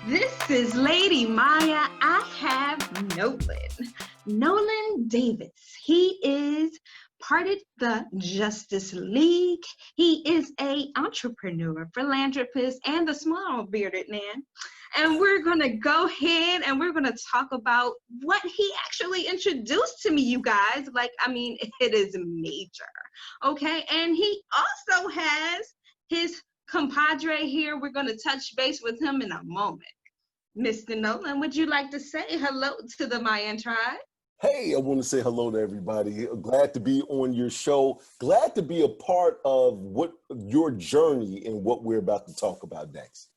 This is Lady Myya. I have Nolen Davis. He is part of the Justice League. He is a entrepreneur, philanthropist, and a small bearded man. And we're going to go ahead and we're going to talk about what he actually introduced to me, you guys. It is major. Okay. And he also has his compadre here. We're going to touch base with him in a moment. Mr. Nolen, would you like to say hello to the Mayan tribe? Hey, I want to say hello to everybody. Glad to be on your show. Glad to be a part of what your journey and what we're about to talk about next.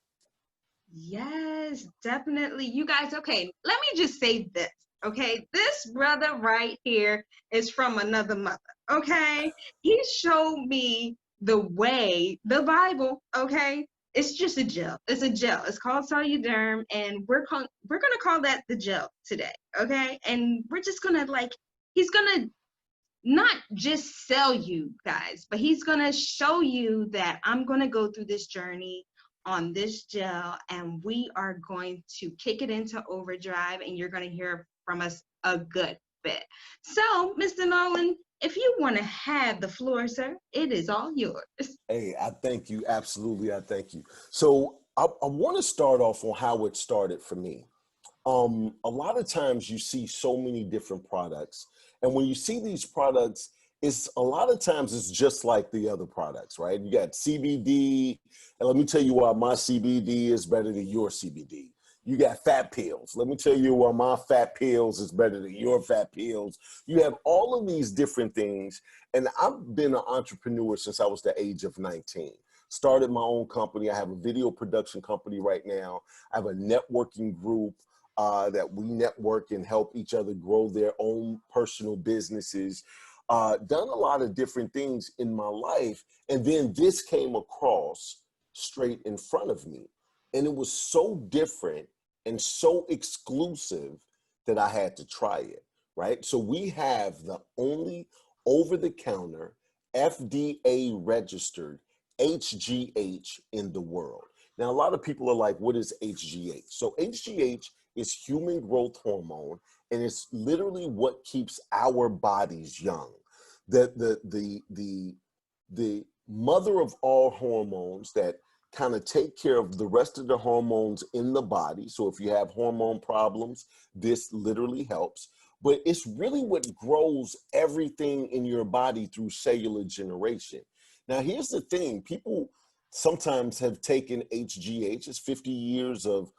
Yes, definitely. You guys, okay, let me just say this, okay? This brother right here is from another mother, okay? He showed me the way, the Bible, okay? It's just a gel. It's a gel. It's called Soluderm, and we're gonna call that the gel today, okay? And we're just gonna he's gonna not just sell you guys, but he's gonna show you that I'm gonna go through this journey on this gel, and we are going to kick it into overdrive, and you're gonna hear from us a good bit. So, Mr. Nolen, if you want to have the floor, sir, it is all yours. Hey, I thank you. Absolutely, I thank you. So I want to start off on how it started for me. A lot of times you see so many different products, and when you see these products, it's a lot of times it's just like the other products, right? You got CBD, and let me tell you why my CBD is better than your CBD. You got fat pills. Let me tell you why my fat pills is better than your fat pills. You have all of these different things, and I've been an entrepreneur since I was the age of 19. Started my own company. I have a video production company right now. I have a networking group that we network and help each other grow their own personal businesses. Done a lot of different things in my life. And then this came across straight in front of me. And it was so different and so exclusive that I had to try it, right? So we have the only over-the-counter FDA registered HGH in the world. Now, a lot of people are like, what is HGH? So HGH is human growth hormone, and it's literally what keeps our bodies young. The mother of all hormones that kind of take care of the rest of the hormones in the body. So if you have hormone problems, this literally helps. But it's really what grows everything in your body through cellular generation. Now, here's the thing. People sometimes have taken HGH. It's 50 years of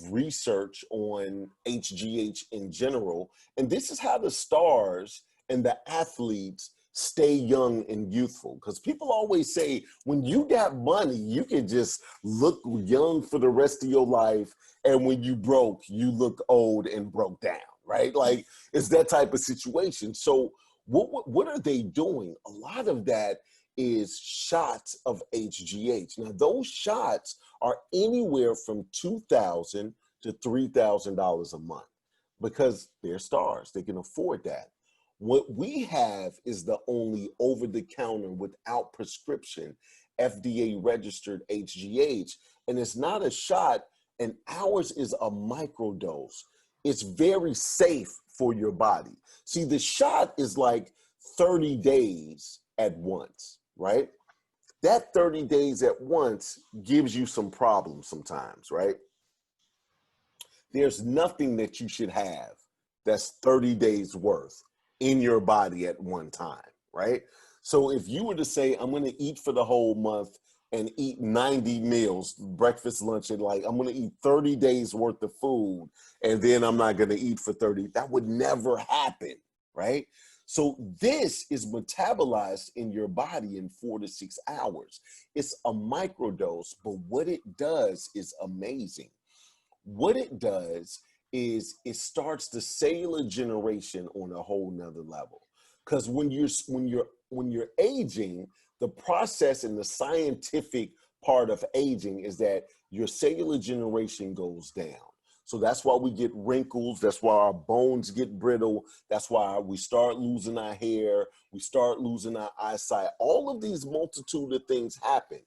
research on HGH in general. And this is how the stars and the athletes stay young and youthful. Because people always say, when you got money, you can just look young for the rest of your life. And when you broke, you look old and broke down, right? Like, it's that type of situation. So what are they doing? A lot of that is shots of HGH. Now, those shots are anywhere from $2,000 to $3,000 a month because they're stars. They can afford that. What we have is the only over-the-counter without prescription FDA registered HGH, and it's not a shot, and ours is a microdose. It's very safe for your body. See, the shot is like 30 days at once, right? That 30 days at once gives you some problems sometimes, right? There's nothing that you should have that's 30 days worth in your body at one time, right? So if you were to say, I'm gonna eat for the whole month and eat 90 meals, breakfast, lunch, and I'm gonna eat 30 days worth of food, and then I'm not gonna eat for 30, that would never happen, right? So this is metabolized in your body in 4 to 6 hours. It's a microdose, but what it does is amazing. What it does is it starts the cellular generation on a whole nother level. Because when you're aging, the process and the scientific part of aging is that your cellular generation goes down. So that's why we get wrinkles. That's why our bones get brittle. That's why we start losing our hair. We start losing our eyesight. All of these multitude of things happen.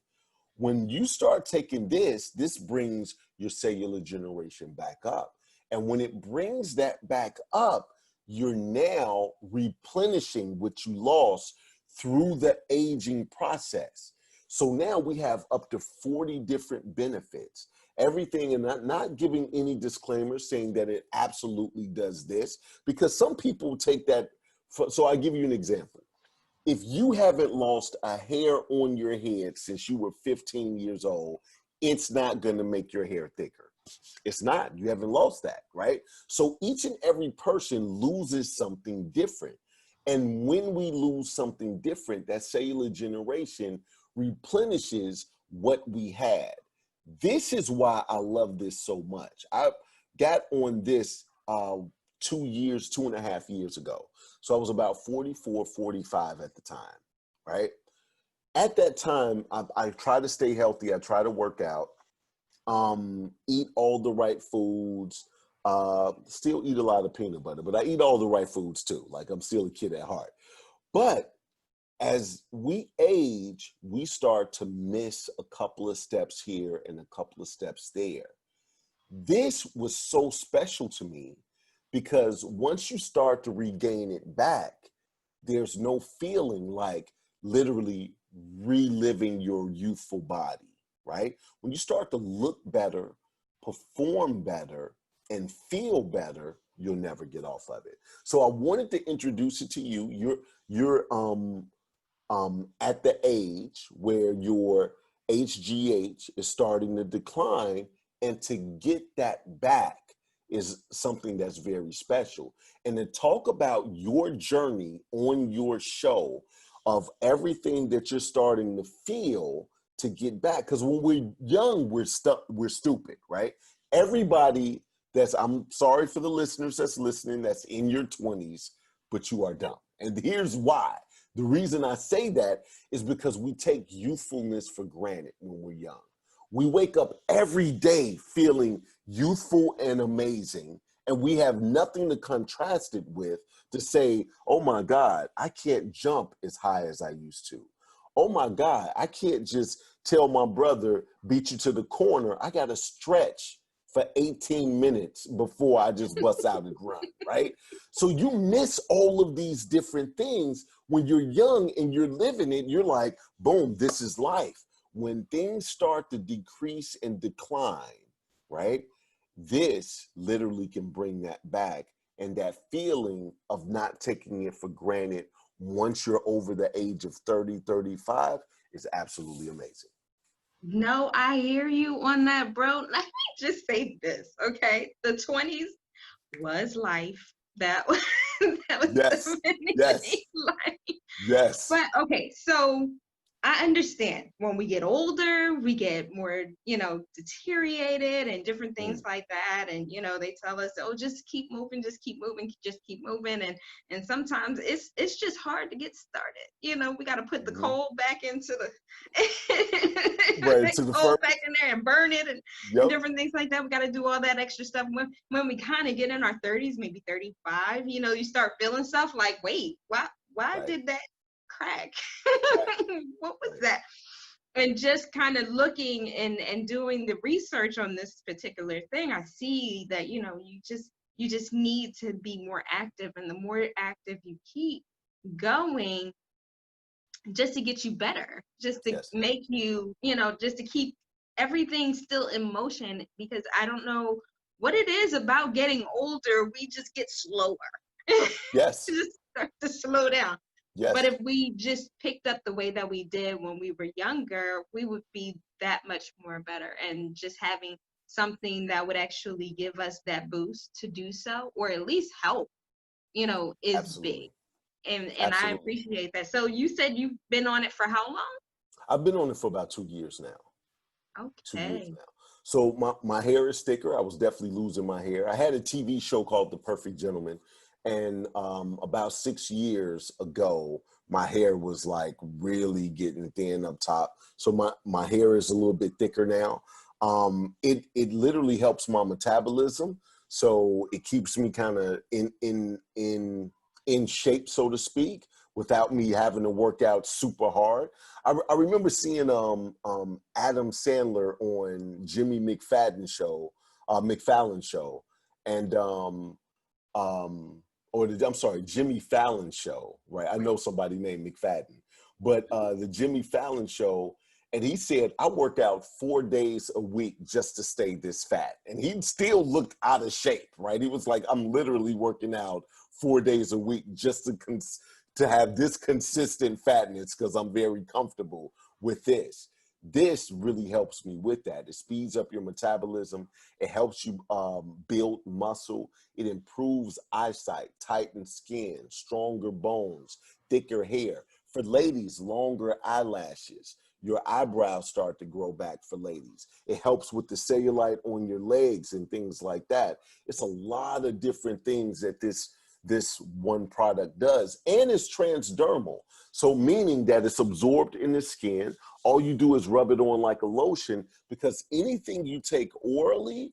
When you start taking this, this brings your cellular generation back up. And when it brings that back up, you're now replenishing what you lost through the aging process. So now we have up to 40 different benefits. Everything, and not giving any disclaimers saying that it absolutely does this, because some people take that. So I'll give you an example. If you haven't lost a hair on your head since you were 15 years old, it's not going to make your hair thicker. It's not. You haven't lost that, right? So each and every person loses something different. And when we lose something different, that cellular generation replenishes what we had. This is why I love this so much. I got on this 2.5 years ago. So I was about 44, 45 at the time, right? At that time, I try to stay healthy. I try to work out, eat all the right foods, still eat a lot of peanut butter, but I eat all the right foods too. Like, I'm still a kid at heart. But as we age, we start to miss a couple of steps here and a couple of steps there. This was so special to me because once you start to regain it back, there's no feeling like literally reliving your youthful body, right? When you start to look better, perform better, and feel better, you'll never get off of it. So I wanted to introduce it to you. You're at the age where your HGH is starting to decline, and to get that back is something that's very special. And to talk about your journey on your show of everything that you're starting to feel to get back, because when we're young, we're stupid, right? Everybody I'm sorry for the listeners that's listening, that's in your 20s, but you are dumb. And here's why. The reason I say that is because we take youthfulness for granted when we're young. We wake up every day feeling youthful and amazing, and we have nothing to contrast it with to say, oh my God, I can't jump as high as I used to. Oh my God, I can't just tell my brother, beat you to the corner. I got to stretch for 18 minutes before I just bust out and run, right? So you miss all of these different things when you're young and you're living it. You're like, boom, this is life. When things start to decrease and decline, right? This literally can bring that back. And that feeling of not taking it for granted once you're over the age of 30, 35 is absolutely amazing. No, I hear you on that, bro. Let me just say this, okay? The 20s was life. That was that was Yes, yes, definitely life. yes. But okay, so I understand when we get older, we get more, deteriorated and different things like that. And they tell us, oh, just keep moving, just keep moving, just keep moving. And sometimes it's just hard to get started. We got to put the coal back into the Right, to the coal first. back in there and burn it and Yep. different things like that. We got to do all that extra stuff when we kind of get in our 30s, maybe 35. You start feeling stuff like, wait, why Right. did that crack? What was Right. that? And just kind of looking and doing the research on this particular thing, I see that you just need to be more active, and the more active you keep going, just to get you better, just to Yes. make you, just to keep everything still in motion, because I don't know what it is about getting older, we just get slower. Yes. Just start to slow down. Yes. But if we just picked up the way that we did when we were younger, we would be that much more better. And just having something that would actually give us that boost to do so, or at least help, is Absolutely. big. And I Absolutely. appreciate that. So you said you've been on it for how long? I've been on it for about 2 years now. 2 years Okay. now. So my hair is thicker. I was definitely losing my hair. I had a TV show called The Perfect Gentleman. And about 6 years ago, my hair was like really getting thin up top. So my hair is a little bit thicker now. It literally helps my metabolism. So it keeps me kind of in shape, so to speak, without me having to work out super hard. I remember seeing Adam Sandler on Jimmy McFadden show, McFallon show, and I'm sorry, Jimmy Fallon show, right? I know somebody named McFadden, but the Jimmy Fallon show, and he said, I work out 4 days a week just to stay this fat. And he still looked out of shape, right? He was like, I'm literally working out 4 days a week just to have this consistent fatness because I'm very comfortable with this. This really helps me with that. It speeds up your metabolism. It helps you build muscle. It improves eyesight, tightens skin, stronger bones, thicker hair. For ladies, longer eyelashes. Your eyebrows start to grow back for ladies. It helps with the cellulite on your legs and things like that. It's a lot of different things that this one product does, and it's transdermal. So meaning that it's absorbed in the skin. All you do is rub it on like a lotion, because anything you take orally,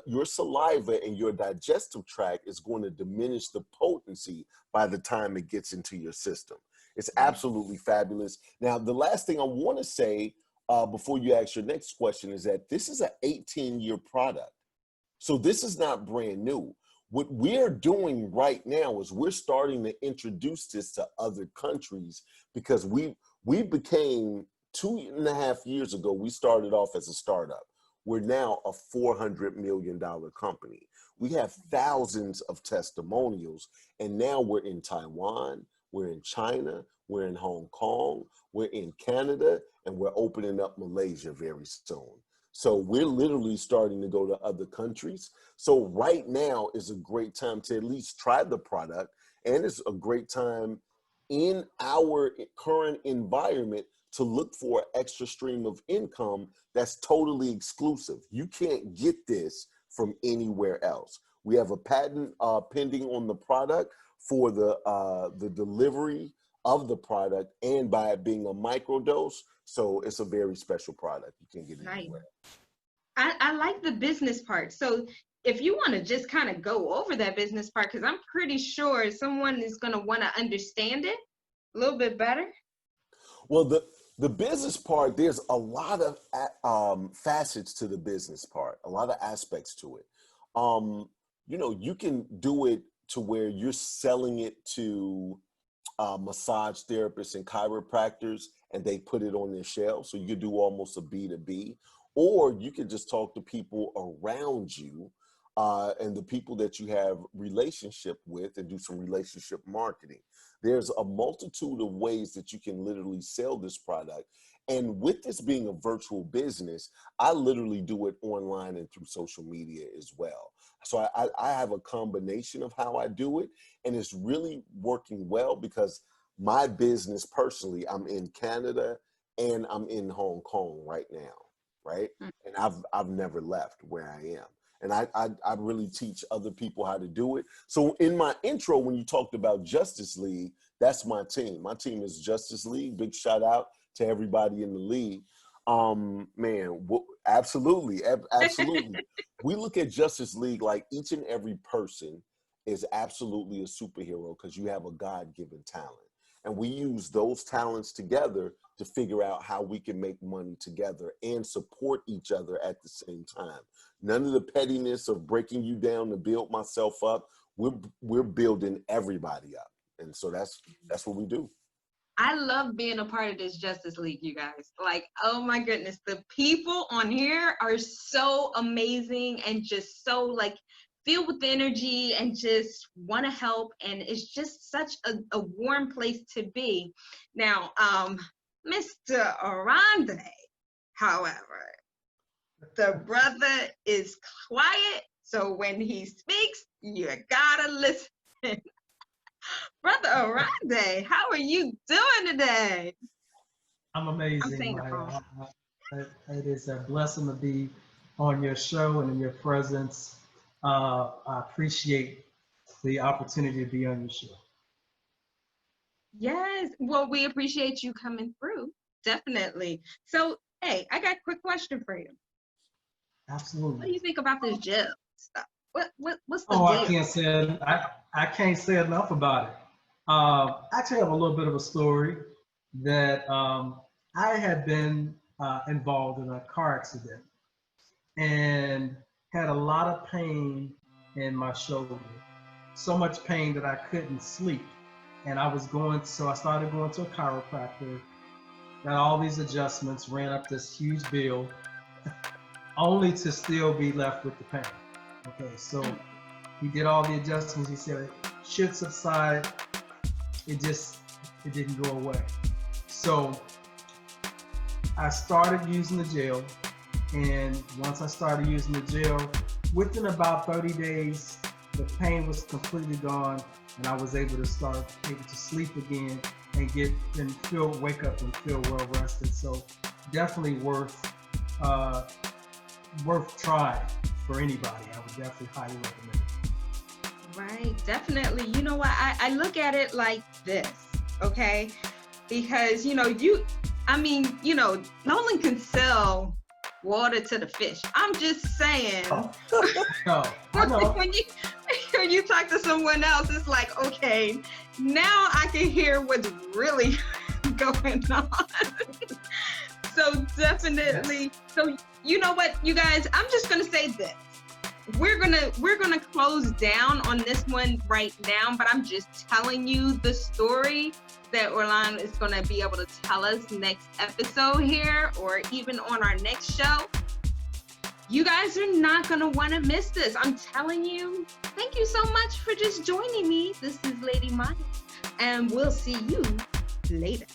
your saliva and your digestive tract is going to diminish the potency by the time it gets into your system. It's absolutely fabulous. Now, the last thing I want to say before you ask your next question is that this is an 18-year product. So this is not brand new. What we're doing right now is we're starting to introduce this to other countries, because we became 2.5 years ago, we started off as a startup. We're now a $400 million company. We have thousands of testimonials, and now we're in Taiwan, we're in China, we're in Hong Kong, we're in Canada, and we're opening up Malaysia very soon. So we're literally starting to go to other countries. So right now is a great time to at least try the product, and it's a great time in our current environment to look for an extra stream of income that's totally exclusive. You can't get this from anywhere else. We have a patent pending on the product for the delivery of the product, and by it being a microdose. So it's a very special product. You can't get it anywhere. I like the business part. So if you want to just kind of go over that business part, because I'm pretty sure someone is going to want to understand it a little bit better. Well, the business part, there's a lot of facets to the business part, a lot of aspects to it. You know, you can do it to where you're selling it to massage therapists and chiropractors, and they put it on their shelves. So you could do almost a B2B, or you could just talk to people around you and the people that you have relationship with, and do some relationship marketing. There's a multitude of ways that you can literally sell this product. And with this being a virtual business, I literally do it online and through social media as well. So I have a combination of how I do it, and it's really working well, because my business personally, I'm in Canada and I'm in Hong Kong right now, right? And I've never left where I am. And I really teach other people how to do it. So in my intro, when you talked about Justice League, that's my team. My team is Justice League. Big shout out to everybody in the league. Man, absolutely. We look at Justice League like each and every person is absolutely a superhero, because you have a God-given talent. And we use those talents together to figure out how we can make money together and support each other at the same time. None of the pettiness of breaking you down to build myself up. We're building everybody up. And so that's what we do. I love being a part of this Justice League, you guys. Like, oh my goodness, the people on here are so amazing and just so like filled with energy and just want to help. And it's just such a warm place to be. Now, Mr. Arande, however, the brother is quiet. So when he speaks, you gotta listen. Brother Arande, how are you doing today? I'm amazing, Myya. It is a blessing to be on your show and in your presence. I appreciate the opportunity to be on your show. Yes, well, we appreciate you coming through, definitely. So, hey, I got a quick question for you. Absolutely. What do you think about this jail stuff? What's the Oh, deal? I can't say enough about it. Actually, I have a little bit of a story that I had been involved in a car accident and had a lot of pain in my shoulder. So much pain that I couldn't sleep. And so I started going to a chiropractor, got all these adjustments, ran up this huge bill, only to still be left with the pain. Okay, so he did all the adjustments. He said it should subside. It didn't go away. So I started using the gel, and once I started using the gel, within about 30 days, the pain was completely gone, and I was able to sleep again and wake up and feel well rested. So definitely worth trying for anybody. I would definitely highly recommend it. Right, definitely. You know what? I look at it like this, okay? Because, Nolen can sell water to the fish. I'm just saying. No, I know. When you talk to someone else, it's like, okay, now I can hear what's really going on. So definitely. Yes. So you know what, you guys, I'm just gonna say this. We're gonna close down on this one right now, but I'm just telling you the story that Orlando is gonna be able to tell us next episode here, or even on our next show. You guys are not gonna wanna miss this. I'm telling you. Thank you so much for just joining me. This is Lady Myya, and we'll see you later.